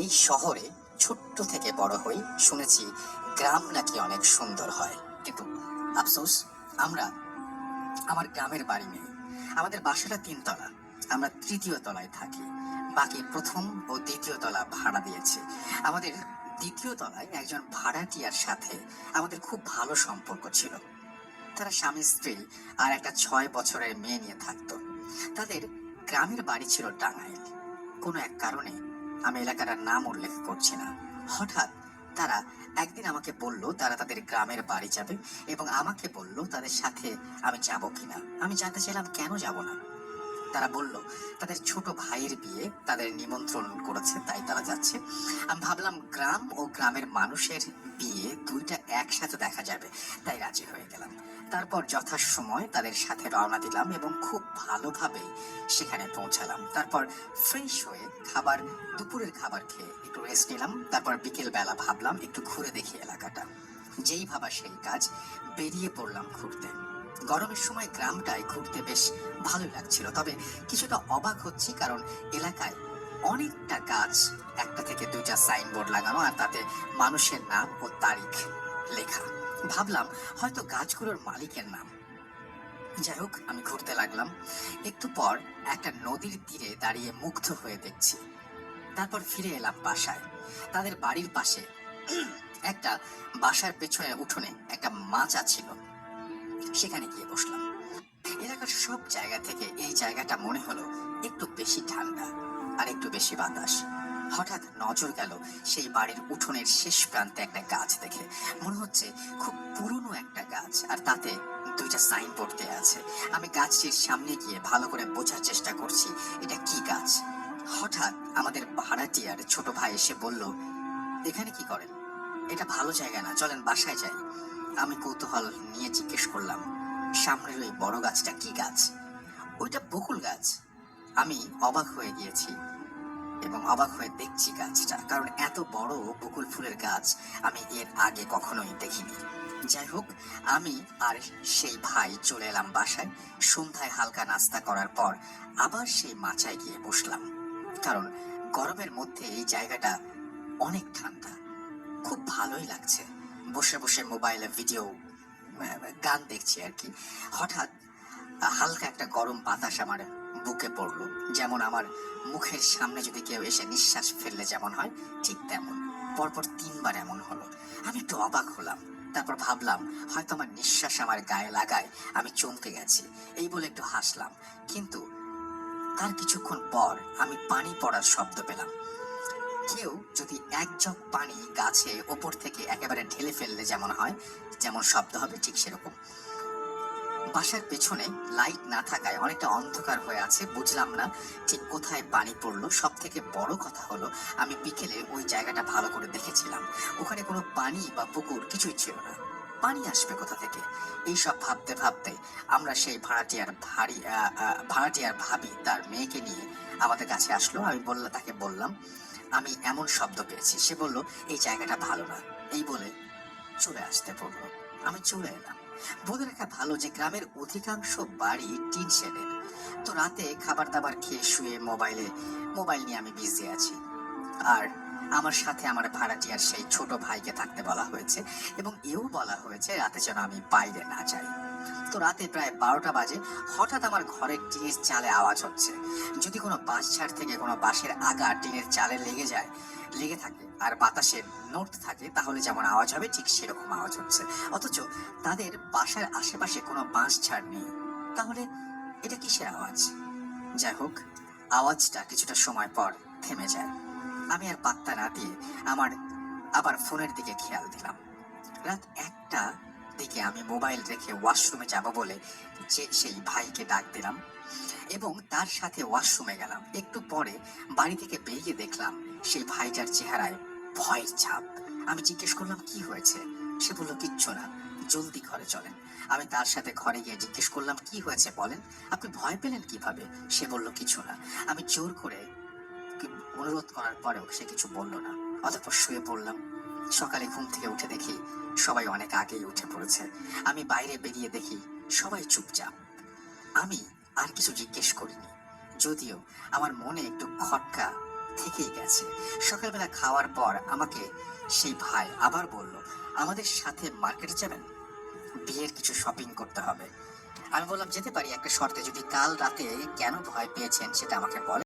এই শহরে ছোট্ট থেকে বড় হই, শুনেছি গ্রাম নাকি অনেক সুন্দর হয়। কিন্তু আফসোস, আমরা আমার গ্রামের বাড়ি নেই। আমাদের বাসাটা 3 তলা, আমরা 3য় তলায় থাকি। বাকি প্রথম ও 2য় তলা ভাড়া দিয়েছি। আমাদের 2য় তলায় একজন ভাড়াটিয়ার সাথে আমাদের খুব ভালো সম্পর্ক ছিল। তারা স্বামী স্ত্রী আর একটা 6 বছরের মেয়ে নিয়ে থাকতো। তাদের গ্রামের বাড়ি ছিল টাঙ্গাইল। কোনো এক কারণে, আমি এলাকাটার নাম উল্লেখ করছি না, হঠাৎ তারা একদিন আমাকে বলল তারা তাদের গ্রামের বাড়ি যাবে, এবং আমাকে বলল তাদের সাথে আমি যাব কিনা। আমি জানতে চাইলাম কেন যাব না। তারা বলল তাদের ছোট ভাইয়ের বিয়ে, তাদের নিমন্ত্রণ করেছে, তাই তারা যাচ্ছে। আমি ভাবলাম গ্রাম ও গ্রামের মানুষের বিয়ে দুইটা একসাথে দেখা যাবে, তাই রাজি হয়ে গেলাম। তারপর যথাসময় তাদের সাথে রওনা দিলাম এবং খুব ভালোভাবে সেখানে পৌঁছালাম। তারপর ফ্রেশ হয়ে দুপুরের খাবার খেয়ে একটু রেস্ট নিলাম। তারপর বিকেল বেলা ভাবলাম একটু ঘুরে দেখি এলাকাটা। যেই ভাবা সেই কাজ, বেরিয়ে পড়লাম ঘুরতে। গরমের সময় গ্রামটায় ঘুরতে বেশ ভালোই লাগছিল, তবে কিছুটা অবাক হচ্ছি কারণ এলাকায় অনেকটা গাছ, একটা থেকে দুইটা সাইনবোর্ড লাগানো, আর তাতে মানুষের নাম ও তারিখ লেখা। ভাবলাম হয়তো গাছগুলোর মালিকের নাম। যাই হোক, আমি ঘুরতে লাগলাম। একটু পর একটা নদীর তীরে দাঁড়িয়ে মুগ্ধ হয়ে দেখছি। তারপর ফিরে এলাম বাসায়। তাদের বাড়ির পাশে একটা বাসার পেছনে উঠোনে একটা মাচা ছিল, সেখানে গিয়ে বসলাম। এলাকার সব জায়গা থেকে এই জায়গাটা মনে হলো একটু বেশি ঠান্ডা আর একটু বেশি বাতাস। হঠাৎ নজর গেল সেই বাড়ির উঠোনের শেষ প্রান্তে একটা গাছ দেখে। মনে হচ্ছে খুব পুরনো একটা গাছ, আর তাতে দুইটা সাইনবোর্ড দেয়া আছে। আমি গাছটির সামনে গিয়ে ভালো করে বোঝার চেষ্টা করছি এটা কি গাছ। হঠাৎ আমাদের ভাড়াটিয়ার ছোট ভাই এসে বলল, এখানে কি করেন? এটা ভালো জায়গা না, চলেন বাসায় যাই। আমি কৌতূহল নিয়ে জিজ্ঞেস করলাম, সামনের ওই বড় গাছটা কি গাছ? ওইটা বকুল গাছ। আমি অবাক হয়ে গিয়েছি এবং অবাক হয়ে দেখছি গাছটা, কারণ এত বড় বকুল ফুলের গাছ আমি এর আগে কখনোই দেখিনি। যাই হোক, আমি আর সেই ভাই চলে এলাম বাসায়। সন্ধ্যায় হালকা নাস্তা করার পর আবার সেই মাচায় গিয়ে বসলাম, কারণ গরমের মধ্যে এই জায়গাটা অনেক ঠান্ডা, খুব ভালোই লাগছে। বসে বসে মোবাইলে ভিডিও, গান দেখছি আর কি। হঠাৎ হালকা একটা গরম বাতাস আমার বুকে পড়লো, যেমন আমার মুখের সামনে যদি কেউ এসে নিঃশ্বাস ফেললে যেমন হয়, ঠিক তেমন। পরপর 3বার এমন হলো। আমি একটু অবাক হলাম। তারপর ভাবলাম হয়তো আমার নিঃশ্বাস আমার গায়ে লাগায় আমি চমকে গেছি, এই বলে একটু হাসলাম। কিন্তু তার কিছুক্ষণ পর আমি পানি পড়ার শব্দ পেলাম। কেউ যদি এক জগ পানি গাছে ওপর থেকে একেবারে ঢেলে ফেললে যেমন হয়, যেমন শব্দ হবে, ঠিক সেরকম। বাসার পেছনে লাইট না থাকায় অনেকটা অন্ধকার হয়ে আছে, বুঝলাম না ঠিক কোথায় পানি পড়লো। সব থেকে বড় কথা হলো, আমি বিকেলে ওই জায়গাটা ভালো করে দেখেছিলাম, ওখানে কোনো পানি বা পুকুর কিছুই ছিল না। পানি আসবে কোথা থেকে? এইসব ভাবতে ভাবতে আমরা সেই ভাড়াটিয়ার ভাবি তার মেয়েকে নিয়ে আমাদের কাছে আসলো। তাকে বললাম আমি এমন শব্দ পেয়েছি। সে বলল এই জায়গাটা ভালো না, এই বলে চলে আসতে বললো। আমি চলে এলাম। বলে রাখা ভালো যে গ্রামের অধিকাংশ বাড়ি টিন শেডের। তো রাতে খাবার দাবার খেয়ে শুয়ে মোবাইল নিয়ে আমি বিজি আছি। আর আমার সাথে আমার ভাড়াটিয়ার সেই ছোট ভাইকে থাকতে বলা হয়েছে, এবং এও বলা হয়েছে রাতে যেন আমি বাইরে না যাই। তো রাতে প্রায় 12টা বাজে। হঠাৎ আমার ঘরের টিনের চালে আওয়াজ হচ্ছে। যদি কোনো বাঁশ ঝাড় থেকে কোনো বাঁশের আগা টিনের চালে লেগে থাকে আর বাতাসে নড়তে থাকে, তাহলে যেমন আওয়াজ হবে ঠিক সেরকম আওয়াজ হচ্ছে। অথচ তাদের বাসার আশেপাশে কোনো বাঁশ ঝাড় নেই। তাহলে এটা কিসের আওয়াজ? যাই হোক, আওয়াজটা কিছুটা সময় পর থেমে যায়। আমি আর পাত্তা না দিয়ে আমার আবার ফোনের দিকে খেয়াল দিলাম। রাত 1টা দিকে আমি মোবাইল রেখে ওয়াশরুমে যাব বলে সেই ভাইকে ডাক দিলাম এবং তার সাথে ওয়াশরুমে গেলাম। একটু পরে বাড়ি থেকে বেরিয়ে দেখলাম সেই ভাইটার চেহারায় ভয়ের ছাপ। আমি জিজ্ঞেস করলাম কি হয়েছে? সে বলল কিচ্ছু না, জলদি ঘরে চলেন। আমি তার সাথে ঘরে গিয়ে জিজ্ঞেস করলাম কি হয়েছে বলেন, আপনি ভয় পেলেন কিভাবে? সে বলল কিছু না। আমি জোর করে অনুরোধ করার পরেও সে কিছু বলল না। অতঃপর শুয়ে পড়লাম। সকালে ঘুম থেকে উঠে দেখি সবাই অনেক আগেই উঠে পড়েছে। আমি বাইরে বেরিয়ে দেখি সবাই চুপচাপ। আমি আর কিছু জিজ্ঞেস করিনি, যদিও আমার মনে একটু খটকা থেকেই গেছে। সকালবেলা খাওয়ার পর আমাকে সেই ভাই আবার বলল, আমাদের সাথে মার্কেটে যাবেন, বিয়ের কিছু শপিং করতে হবে। আমি বললাম যেতে পারি, একটা শর্তে, যদি কাল রাতে কেন ভয় পেয়েছেন সেটা আমাকে বলেন।